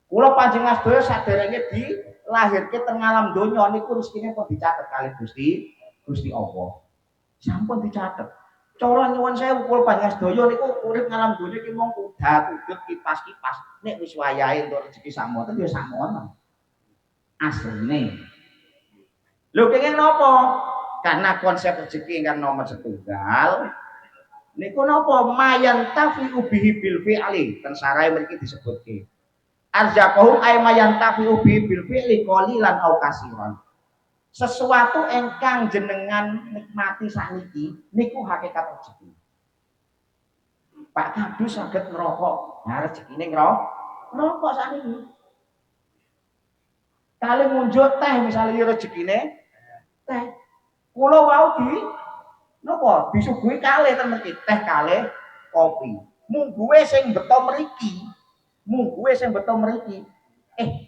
Kula panjenengan sedaya saderenge dilahirke teng alam donya niku rezekine pun dicatet kalih Gusti Allah. Sampun dicatet. Cara nyuwun sewu kula panjenengan sedaya niku urip ngalam donya iki mung kuda, udut, kipas-kipas. Nek wis wayahe entuk rezeki sakmono ya sakmono. Asline. Lho kenging napa? Karena konsep rezeki ingkang nomor setunggal niku napa mayan tafi'u bihi bil fi'li ten sarai mriki disebutke. Arzaqahum ay mayan tafi'u bihi bil fi'li qalilan au kasiran. Sesuatu engkang jenengan nikmati sakniki niku hakikat rezeki. Pak Kadus saged ngerokok, nah rezekine ngerokok sakniki. Kali munjuk teh misalnya rezekine teh. Kula wau napa disuguhi kalih ten mriki teh kalih kopi. Mungguhe sing beto mriki, mungguhe sing beto mriki.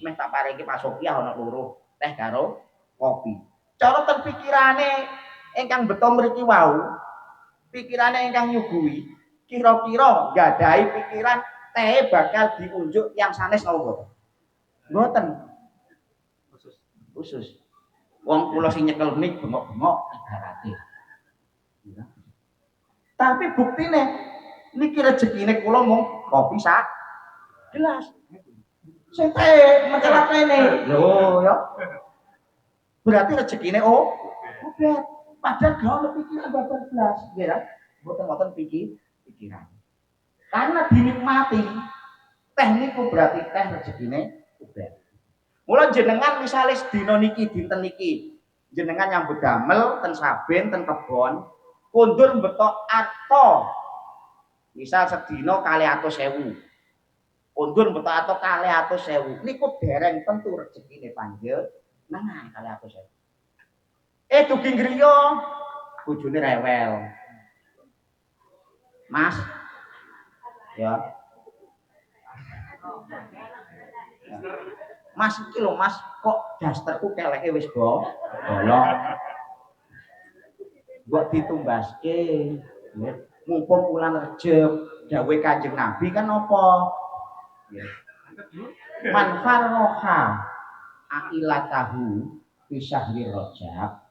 Meh tak paringi Pak Sofiah ana loro, teh karo kopi. Cara ten pikirane ingkang beto mriki wau, pikirane ingkang nyuguhi, kira-kira gadahi pikiran teh bakal diunjuk yang sanes napa mboten? Mboten. Khusus. Wong kula sing nyekel mik bengok-bengok ibarate. Tapi buktine niki rezekine kula mung kopi sak gelas. Sing teh masalah kene. Lho ya. Berarti rezekine obat. Padahal gak ono pikiran babar blas, nggih ya. Mboten-mboten pikiran. Karena dinikmati teh niku berarti teh rezekine obat. Mula jenengan misalnya sedina niki dinten niki jenengan yang bedamel ten saben ten kebon kundur betok ato misal sedina 200.000 kundur betok ato 200.000 niku dereng tentu rezekine panjenengan 200.000 dugi griya bojone rewel Mas ya Mas iki lho Mas kok dasterku keleke wis bolong mbok ditumbaske mumpung wulan Rejeb dawuh Kanjeng Nabi kan apa man farroha akilatahu fi syahri Rajab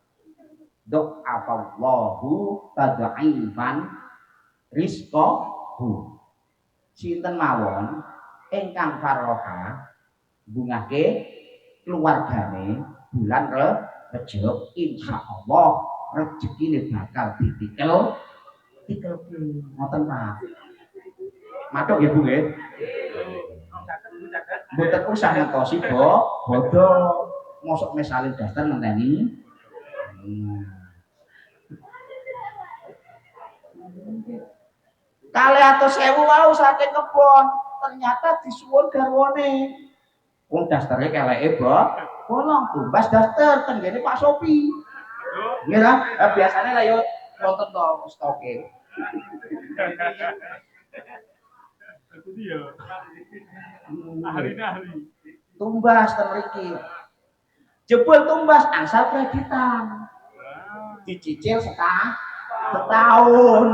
dok apallahu tad'ifan rizqahu sinten mawon ingkang farroha bungake keluargane bulan Rejab insyaallah rezekine bakal ditikel ngoten Pak. Matuk ya Bu nggih. Mboten usah ngentosi bodho mosok mesalin daster ngenteni. Kali atus 1000 wau saking kebon ternyata disuwun garwane. Wong dastere keleke bolong tumbas daster tenggene Pak Sopi. Nggih ta? Biasane lah yo wonten to stoke. Itu dia. Ahli. Tumbas ten mriki. Jebul tumbas asal kreditan. Dicicil setahun.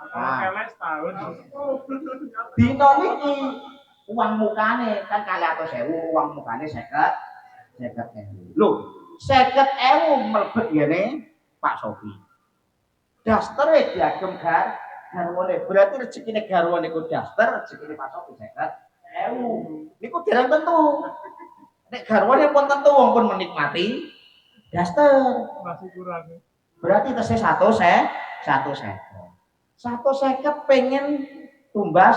Kelek setahun. Dino niki uang mukane kan 200.000 uang mukane 50.000. Lho, 50.000 mlebet ngene Pak Sofi. Dastere diagem garwane. Berarti rezekine garwane ku daster, rezekine Pak Sofi 50.000. Niku dereng tentu. Nek garwane pun tentu wong pun menikmati daster. Masih kurang. Berarti tesih 150. 150 pengen tumbas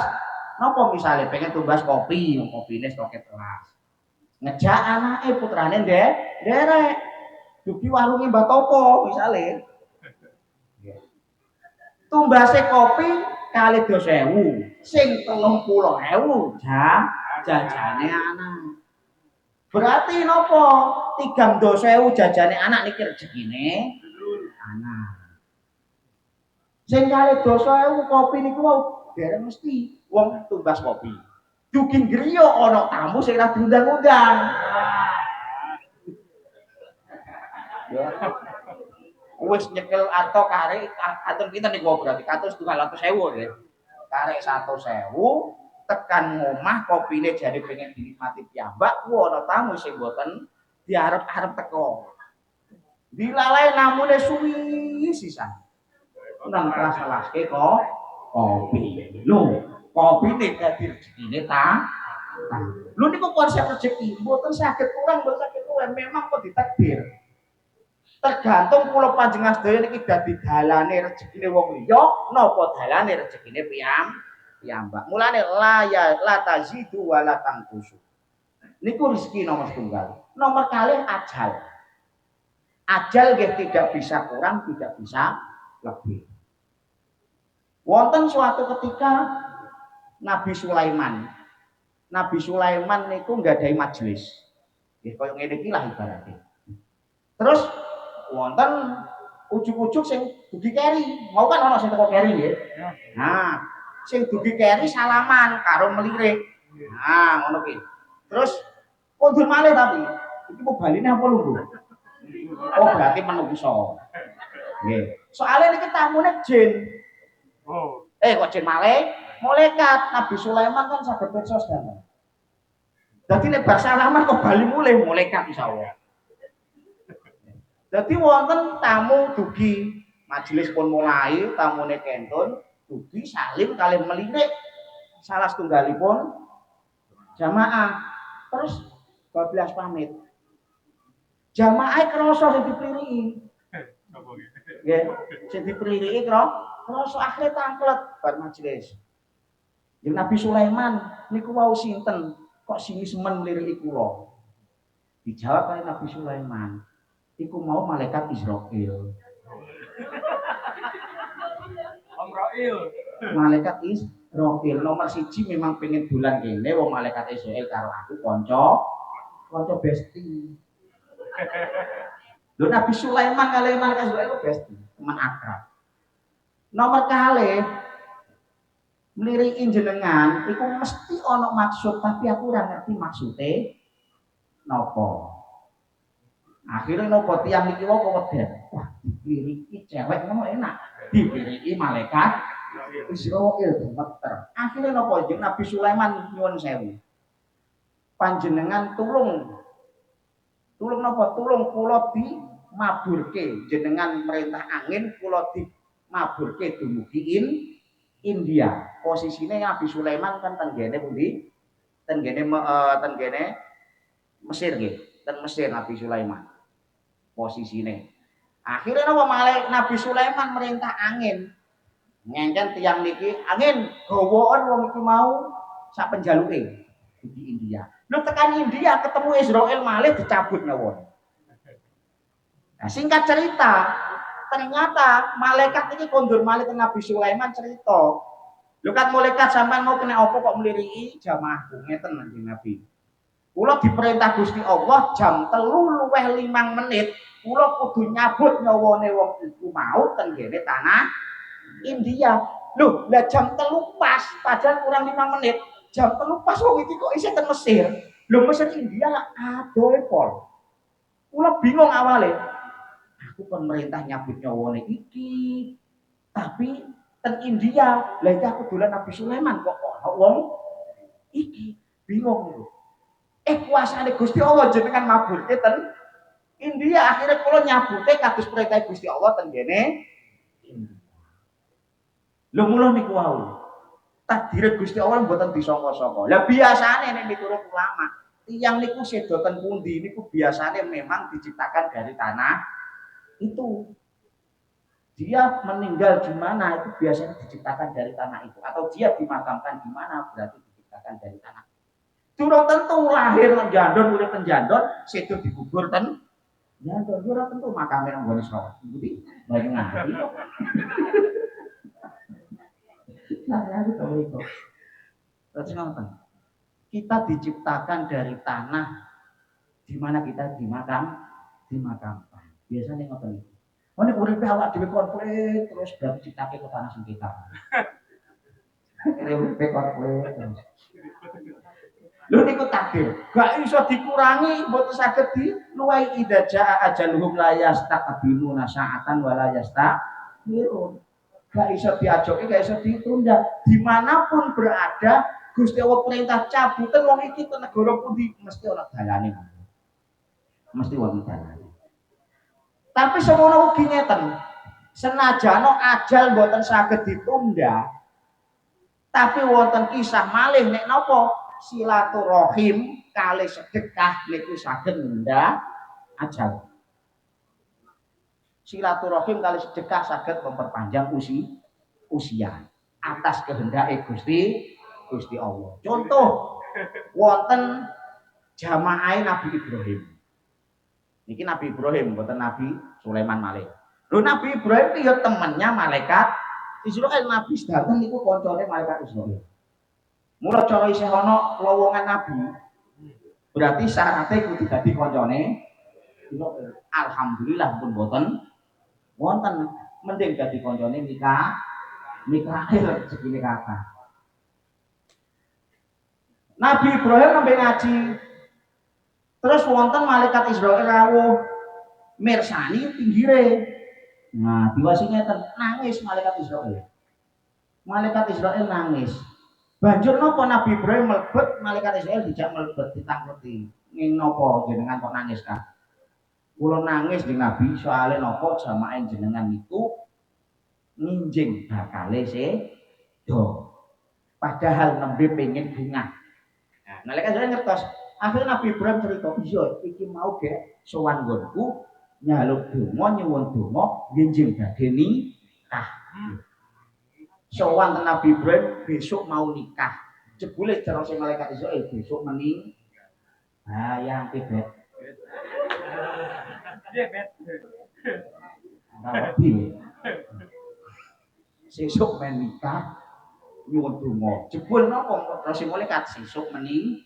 napa misalnya pengen tumbas kopi, kopine stoke telas. Ngejak anake putrane nderek. Dugi warunge Mbak Topo misale. Tumbase kopi kali 2.000, sing 30.000 jajane anak. Berarti napa? 3.000 jajane anak niki rezekine anak. Sing kali 2.000 kopi niku wau dereng mesti wong tumbas kopi. Dugi griya ana tamu sing ora diundang-undang. Ya. Wis nyekel atau karek atur pinten niku berarti 200.000 nggih. Karek 100.000 tekan ngomah kopine jare pengen dinikmati piyambak, ana tamu sing mboten diarep-arep teko. Dilalai namune suwi sisan. Nang kelas-kelaske kok kopi. Lho, kopine dadi rezekine ta. Lho niku konsep rezeki, mboten saged kurang, mboten saged luwih, memang kok ditakdir. Tergantung kula panjenengan sedaya niki dadi dalane rezekine wong liya napa dalane rezekine piyambak. Mulane la tazidu wa la tangkusu. Niku rezeki nomor tunggal. Nomor kalih ajal. Ajal nggih tidak bisa kurang, tidak bisa lebih. Wonten suatu ketika Nabi Sulaiman. Nabi Sulaiman niku nggadahi majelis. Nggih kaya ngene iki lah ibaratnya. Terus wonten ujug-ujug sing dugi keri. Mau kan ana sing teko keri nggih. Nah, sing dugi keri salaman karo melirik. Nah, ngono ki. Terus kondur malih tapi iki mau baline apa lungguh? Oh, berarti menungso. Nggih. Soale niki tamune jin. Oh. Kok jin malih? Malaikat Nabi Sulaiman kan saged pirsa sedaya. Dadi nek bar salaman kok bali mulih malaikat insyaallah. Dadi wonten tamu dugi, majelis pun mulai, tamune kentun, dugi salim kalih melirik salah setunggalipun jamaah. Terus bablas pamit. Jamaah krasa sing dipririki. Nggih, sing dipririki krasa akhire tangklet bar majelis. Yang Nabi Sulaiman niku wau sinten kok sinis-men mliriki kula. Dijawab oleh Nabi Sulaiman, iku mau malaikat Israil. Malaikat Israil nomor 1 memang pengen dolan kene wong malaikat Israil karo aku kanca besti. Lho Nabi Sulaiman kali malaikat Israil besti, teman akrab. Nomor kalih mliriki jenengan iku mesti ana maksud tapi aku ora ngerti maksude napa. Akhirnya napa tiyang niki wae kok weden. Wah, dipiriki cewek ngono enak. Dipiriki malaikat Israil gemeter. Akhirnya napa jeneng Nabi Sulaiman nyuwun sewu. Panjenengan tulung napa? Tulung kula di maburke jenengan merintah angin kula di maburke dumugi India. Posisine Nabi Sulaiman kan tenggene pundi? Tenggene Mesir nggih. Ten Mesir Nabi Sulaiman. Posisine. Akhirnya napa malih Nabi Sulaiman merintah angin. Ngengken tiyang niki angin gawoken wong iki mau sak penjaluke di India. Lu tekan India ketemu Israel malih dicabut mawon. Nah, singkat cerita, ternyata malaikat ini kondur malih Nabi Sulaiman cerita. Lho kan malaikat sampean mau kena apa kok mliriki jamaahku ngeten Kanjeng Nabi. Kula diperintah Gusti Allah jam 3:05 menit kula kudu nyabut nyawane wong iku mau ten kene tanah India. Lho, lah jam 3 pas padahal kurang 5 menit. Jam 3 pas wong iki kok isih ten Mesir. Lho Mesir India adoh pol. Kula bingung awale. Aku pemerintah nyabut nyawane iki. Tapi ten India, lah iki aku dolan Nabi Sulaiman kok ana wong iki bingung lho. Kuasane Gusti Allah jenengan maburke ten India akhirnya kula nyabute kados perintah Gusti Allah ten kene India. Lho mulo niku wau. Takdir Gusti Allah mboten disangka-sangka. Lah biasane nek miturut ulama, tiyang niku sedoten pundi niku biasane memang diciptakan dari tanah itu. Dia meninggal di mana itu biasanya diciptakan dari tanah itu atau dia dimakamkan di mana berarti diciptakan dari tanah. Durung tentu lahir nang jandon urip ten jandon sedo dikubur ten jandon ora tentu makame nang nggon Isra. Iki bae nganti. Nah, itu. Terus ngoten. Kita diciptakan dari tanah di mana kita dimakamkan. Biasanya ngoten iki. Oh nek uripe awak dhewe konflik terus berarti ciptake ke tanah sekitar. Uripe konflik terus. Lho niku takdir, gak iso dikurangi, mboten saged diluwahi idza ajaluhum la yastaqbiluna sa'atan wa la yastaqbilun. Gak iso diajoki, gak iso ditunda. Dimanapun berada, Gusti Allah perintah cabutan wong iki ke negara pundi mesti ana dalane. Mesti wonten dalane. Tapi semono ugi ngeten. Senajana ajal boten saged ditunda, tapi wonten kisah malih nek napa silaturahim kalih sedekah niku saged nunda ajal. Silaturahim kalih sedekah saged memperpanjang usia atas kehendak Gusti Allah. Contoh wonten jamaah Nabi Ibrahim. Niki Nabi Ibrahim mboten Nabi Sulaiman malih. Lho Nabi Ibrahim itu ya temennya malaikat Israel. Nabi sedanten niku koncone malaikat Israel. Mula cara isih ana lowongan nabi. Berarti syaratnya kudu dadi koncone alhamdulillah pun boten wonten mending dadi koncone Mikail segini kata. Nabi Ibrahim nembe ngaji. Terus wonten malaikat Israel rawuh mirsani pinggire. Nah, diwasi ngeten, nangis malaikat Israel. Malaikat Israel nangis. Banjur napa Nabi Ibrahim mlebet, malaikat Israel dijak mlebet ditangkleti. Ning napa jenengan kok nangis kan? Kula nangis di Nabi soalé napa jamaah jenengan itu ninjing bakale sedo. Padahal nembe pengen bunga. Nah, malaikat Israel ngertos. Akhirnya Nabi Ibrahim cerita, iya iki mau gek sowan nggonku nyaluk donga nyuwun donga nginjing badhe nikah. Sowan Nabi Ibrahim besok mau nikah. Jebule cara sing malaikat Israil besok mening. Ah yang tibet. Sesuk menikah nyuwun donga. Jebul napa cara sing malaikat sesuk mening.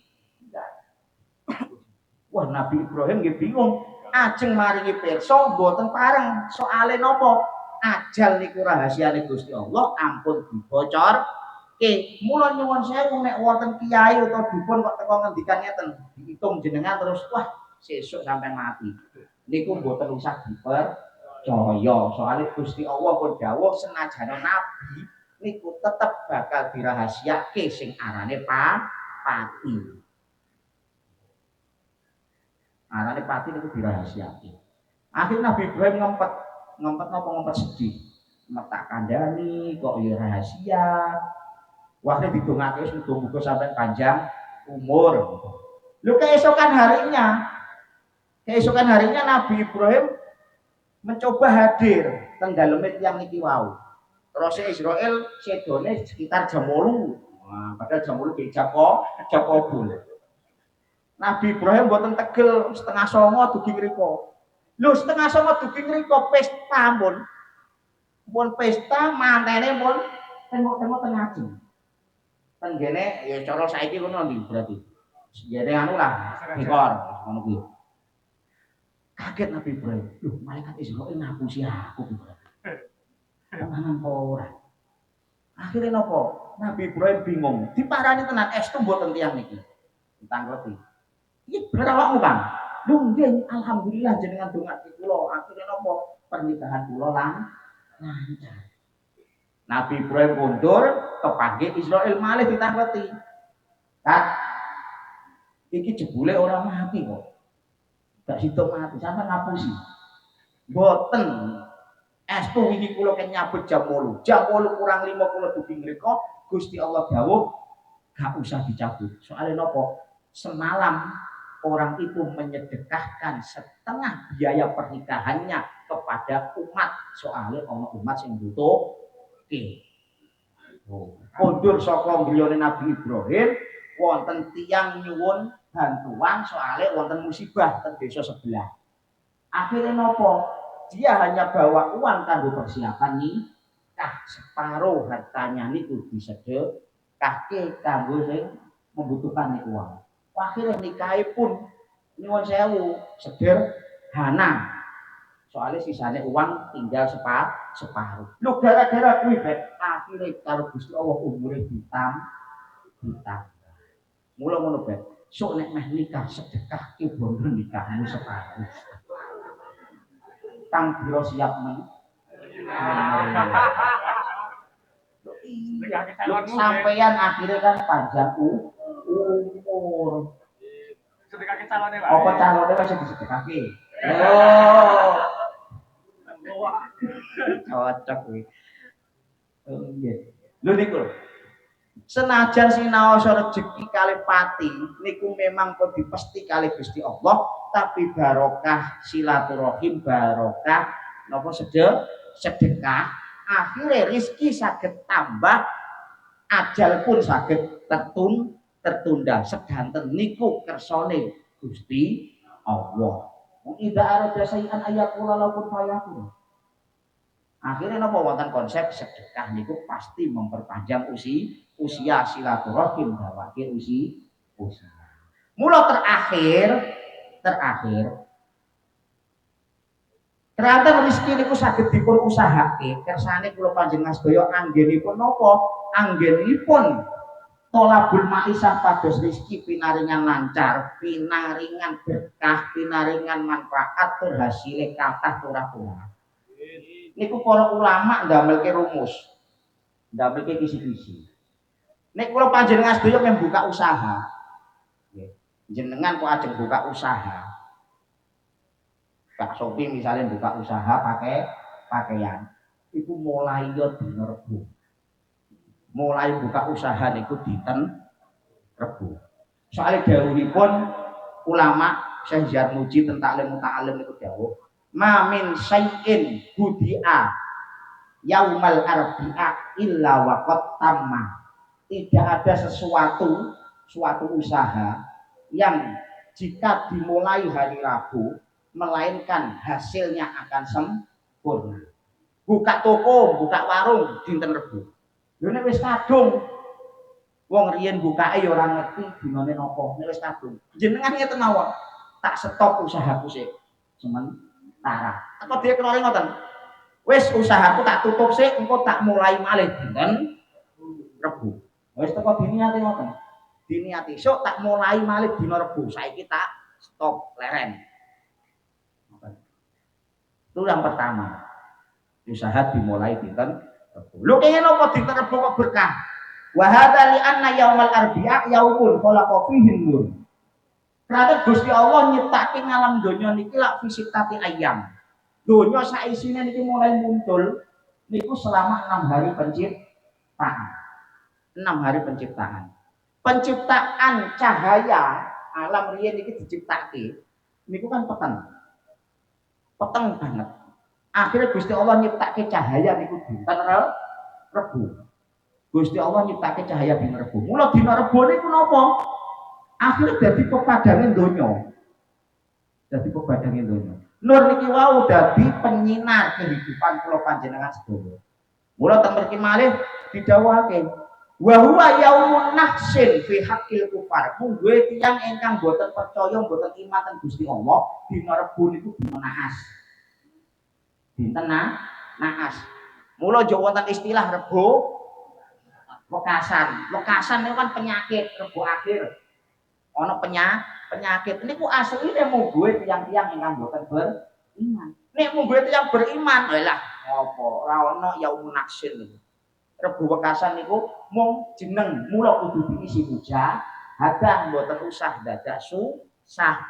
Wah Nabi Ibrahim nggih bingung. Ajeng maringi pirsa mboten pareng. Soale napa? Ajal niku rahasiane Gusti Allah ampun dibocor. Mula nyuwun sewu nek wonten kiai utawa dukun kok teko ngendikan ngeten, diitung jenengan terus wah sesuk sampai mati. Niku mboten usah dipercaya. Soale Gusti Allah pun dawuh senajan nabi niku tetep bakal dirahasiake sing arane pati. Arane pati niku dirahasiake. Akhirnya Nabi Ibrahim ngempet napa ngempet sedih. Tak kandhani kok ya rahasia. Waktu didongake wis muga-muga sampai panjang umur. Lho keesokan harinya Nabi Ibrahim mencoba hadir teng daleme tiyang niki wau. Terus Israel sedone sekitar jam 8. Wah, padahal jam 8 ki jam obul. Nabi Ibrahim mboten tegel setengah 9 dugi ngriko. Lho setengah 9 dugi ngriko pesta pun pesta mantene pun tengok-tengok teng ngaji. Teng kene ya cara saiki ngono ndi berarti. Jare anu lah dekor ngono kuwi. Kaget Nabi Ibrahim. Lho malaikat Israil ngapusi aku kuwi. Tenan ora. Akhirnya napa? Nabi Ibrahim bingung. Diparani tenan estu mboten tiyang niki. Ditangkleti. Iki bener awakmu, Kang. Lho nggih, alhamdulillah jenengan dongake kula. Akhire napa? Pernikahan kula lancar. Nabi Ibrahim mundur, kepanggih Israil malih ditangkleti. Kat iki jebule ora mati kok. Gak sido mati, sampe ngapusi. Mboten. Estu iki kula ken nyabut jam 8. Jam 8 kurang 5 kula dugi mriko, Gusti Allah dawuh gak usah dicabut. Soale napa? Semalam orang itu menyedekahkan setengah biaya pernikahannya kepada umat. Soalnya ana umat sing butuh. Kondur saka griyane Nabi Ibrahim wonten tiyang nyuwun bantuan soalnya wonten musibah teng desa sebelah. Akhirnya nopo? Dia hanya bawa uang kanggo persiapan nikah, separuh hartanya niku disedekahke kanggo sing membutuhkan niku uang. Akhirnya nikahe pun nyuwun sewu sederhana. Soalnya sisanya uang tinggal separuh. Lu gara-gara kuwi bet akhirnya kalau Gusti Allah umure ditambah. Mula ngono bet. Sok nek meh nikah sedekah ki bondo nikahmu separuh. Kang biro siap men. Sampeyan akhirnya kan panjang umur. Sedekake calone Pak. Apa calone wis disedekake? Oh. Cocok kuwi. Oh nggih. Lho niku. Senajan sinaos rezeki kali pati niku memang kok dipesti kali Gusti Allah, tapi barokah silaturahim, barokah napa sedekah, akhirnya rezeki saged tambah, ajal pun saged tertunda. Sedanten niku kersane Gusti Allah. Wong ida arada sayan ayakula laupun fayakun. Akhirnya napa wonten konsep sedekah niku pasti memperpanjang usia silaturahim dawake usia. Mula terakhir ternyata rezeki niku saged dipun usahake kersane kula panjenengan sedaya anggenipun napa? Anggenipun tolabul maisah pados rezeki pinaringan lancar, pinaringan berkah, pinaringan manfaat tur hasile kathah turah-turah. Niku para ulama ndamelke rumus, ndamelke kisi-kisi. Nek kula panjenengan sedaya membuka usaha, jenengan kok ajeng buka usaha. Kak Sopi misalnya buka usaha pakai pakaian, itu mulai yo dina Rebo. Mulai buka usaha niku dinten Rebo. Soale dawuhipun ulama Syekh Jarmuji tentang ilmu ta'alim niku dawuh, "Ma min syai'in budi'a yaumal arbi'a illa waqad tamma." Tidak ada suatu usaha yang jika dimulai hari Rabu melainkan hasilnya akan sempurna. Buka toko, buka warung dinten Rebo. Lho nek wis kadung wong riyen bukake ya ora ngerti dinane napa, nek wis kadung. Jenengan ngeten mawon, tak stop usahaku sik sementara. Apa dia kenali ngoten? Wis usahaku tak tutup sik, engko tak mulai malih dinten Rebo. Wis teko diniati ngoten. Diniati sok tak mulai malih dina Rebo, saiki tak stop leren. Itu yang pertama. Usaha dimulai dinten Rebo. Lho kene napa dinten Rebo kok berkah? Wa hadza li anna yaumal arbi'a yaumun khalaqa fihi nur. Ternyata Gusti Allah nyiptake ngalam donya niki lak fisitati ayam. Donya sak isine niki mulai muncul niku selama 6 hari penciptaan. 6 hari penciptaan. Penciptaan cahaya alam riyen iki diciptake niku kan peteng banget. Akhirnya Gusti Allah nyiptake cahaya niku dinten Rebo. Gusti Allah nyiptake cahaya dina Rebo. Mula dina Rebo niku napa? Akhirnya dadi pepadangan donya. Dadi pepadangan donya. Nur niki wau dadi penyinar kehidupan kula panjenengan sedaya. Mula teng mriki malih didhawuhake wa huwa yaumun nahsin fi haqqil kufar. Mungguhe tiyang ingkang boten percaya, boten iman ten Gusti Allah, dina Rebo niku dina naas. Dinten naas. Mula aja wonten istilah Rebo wekasan. Wekasan niku kan penyakit, Rebo akhir. Ana penyakit niku asline mungguhe tiyang-tiyang ingkang boten beriman. Nek mungguhe tiyang beriman, lah apa ora ana yaumun nahsin niku. Rebo wekasan niku mung jeneng, mula kudu diisi mujahadah, mboten usah dadak susah.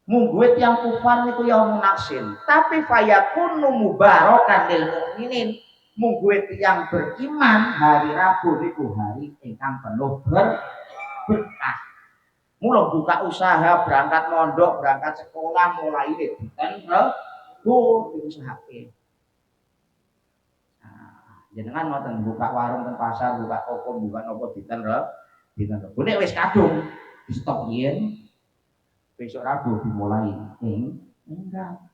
Mungguhe tiyang kufar niku yaumun nahsin, tapi fayakunu mubarakan lil mukminin. Mungguhe tiyang beriman hari Rabu niku hari ingkang penuh berkah. Mula buka usaha, berangkat mondok, berangkat sekolah mulai dinten Rebo diusahake. Jenengan ngoten buka warung teng pasar, buka toko, buka nopo dinten Rebo. Nek wis kadung di stop yen besok Rabu dimulai. Enggak.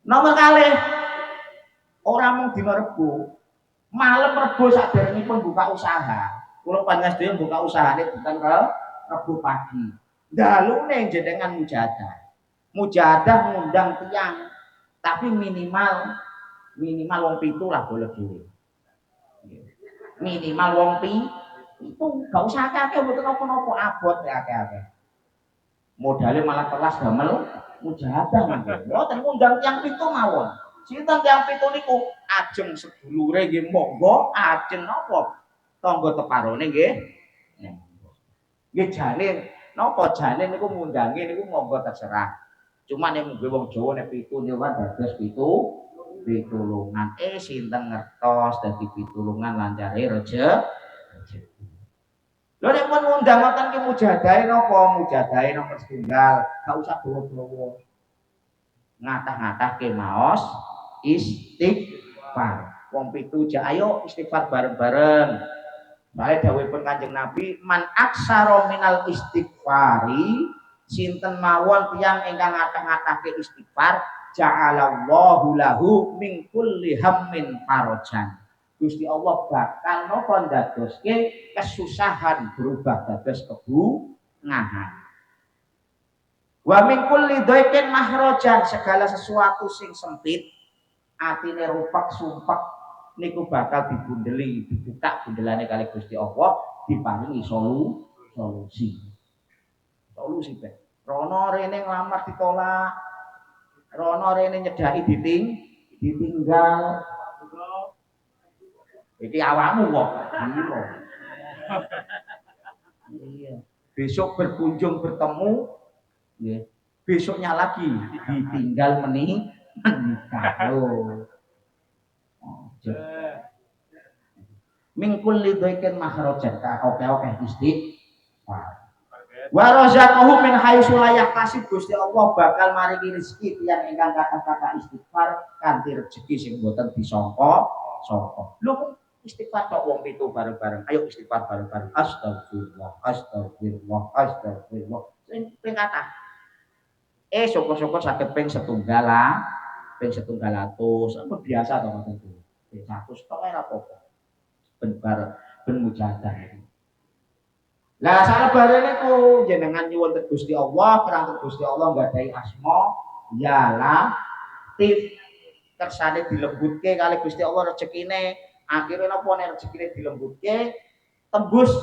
Nomor kalih ora mung dina Rebo. Malam Rebo saderengipun buka usaha. Kula panjenengan sedaya buka usahane dinten Rebo pagi. Dalune jenengan mujahadah. Mujahadah ngundang tiyang, tapi minimal wong 7 lah boleh dhewe. Minimal wong 7 gak usah akeh mboten napa-napa abot ya akeh-akeh. Modale malah kelas damel mujahadah mangke. Mboten ngundang tiyang 7 mawon. Sinten tiyang 7 niku? ajeng sedulure nggih monggo, ajeng napa tangga teparone nggih. Nggih jane napa jane niku ngundangi niku monggo terserah. Cuma nek mungkin wong Jawa nek pitu niku kan dados pitulungan. Sinten ngertos dadi pitulungan lancare rejeki. Lho nek pun ngundang ngoten ki mujadahe napa? Mujadahe nomor setunggal, gak usah dawa-dawa. Ngatah-ngatahke maos istighfar. Wong pitu ayo istighfar bareng-bareng. Bae dawuhipun Kanjeng Nabi, man aksara minal istighfari, sinten mawon tiyang ingkang ngatah-ngatahke istighfar, ja'alallahu lahu min kulli hammin farajan. Gusti Allah bakal napa ndadoske kesusahan berubah dados kebungahan. Wa min kulli dhaikin mahrajan, segala sesuatu sing sempit atine rupak sumpek niku bakal dibundeli, dibuka bundelane kali Gusti Allah, diparingi solusi. Solusi Pak. Rono rene nglamar ditolak. Rono rene nyedaki ditinggal. Iki awakmu kok. Iya. Besok berkunjung bertemu, ya. Besoknya lagi ditinggal menikah. Mingkul lidhoiken mahrojan ka oke istighfar. Wa razaqahu min haitsu la yahtasib. Gusti Allah bakal maringi rezeki tiyang ingkang kata-kata istighfar kanthi rezeki sing boten disangka. Lho istighfar tok wong pitu bareng-bareng. Ayo istighfar bareng-bareng. Astagfirullah, astagfirullah, astagfirullah. Sing ping kathah. Syukur-syukur saged ping setunggal lah. Ping 100 ampun biasa to ngoten niku. Ping 100 tok ora apa-apa. Ben mujadah. Lah salebare niku jenengan nyuwun teng Gusti Allah, kirang Gusti Allah nggadahi asma ya Latif. Kersane dilembutke kali Gusti Allah rezekine, akhire napa nek rezekine dilembutke tembus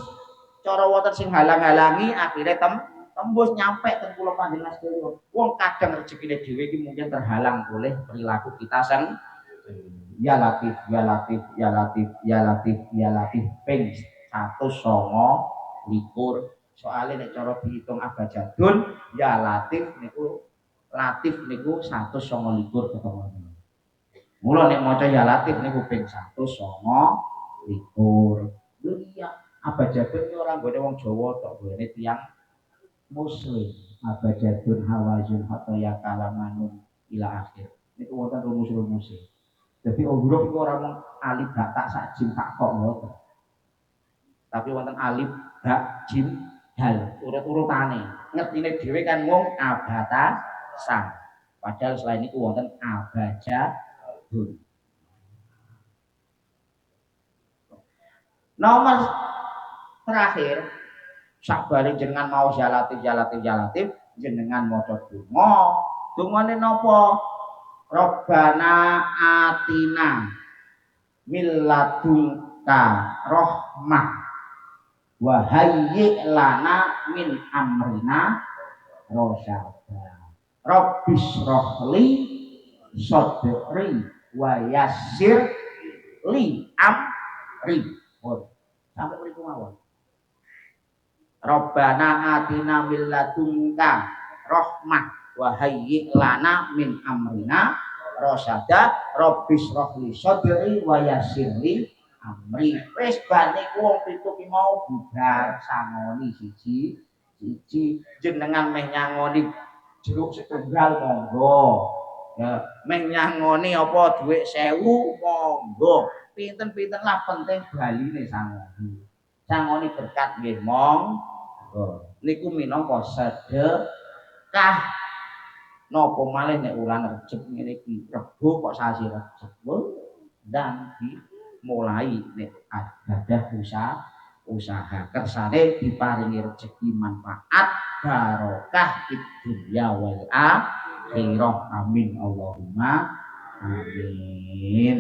cara wonten sing halang-halangi, akhire tembus nyampe teng kula panjenengan sedaya. Wong kadang rezekine dhewe iki mungkin terhalang oleh perilaku kita ya Latif, ya Latif, ya Latif, ya Latif, ya Latif ping 129. Soale nek cara dihitung abjadun ya Latif niku 129 ketemu. Mula nek maca ya Latif niku ping 129. Lho iya, abjadun iki ora nggone wong Jawa tok, nggone tiyang muslim. Abjadun hawazun hatta ya kalamanun ila akhir. Niku wonten rumus-rumusé. Jadi huruf itu orang mung alif ba ta sak jim tak kok ngoten. Tapi wonten alif ba jim dal urut-urutane. Ngertine dhewe kan mung abata sang. Padahal selain itu wonten abajadun. Nomor terakhir sakbare jenengan mau ya Latif jenengan maca donga. Dongane napa? Robbana atina milladunka rahmah wa hayyi lana min amrina rasyada. Rabbis rohli sadri wa yassir li amri. Sampai mriku mawon. Robbana atina milladunka rahmah wa hayyi lana min amrina rasyada. Rabbis rohli sadri wa yassirli amri. Wis bane wong pitu ki mau bubar sangoni siji jenengan meh nyangoni jeruk setunggal monggo. Ya, meh nyangoni apa dhuwit 1000 monggo. Pinten-pinten lah penting baline sangoni. Sangoni berkat nggih monggo. Niku minangka sedekah. Napa malih nek wulan Rejeb ngene iki, Rebo kok sasi Rejeb. Dan dimulai nek ada usaha kersane diparingi rezeki manfaat barokah dunya wal akhirah. Amin Allahumma amin.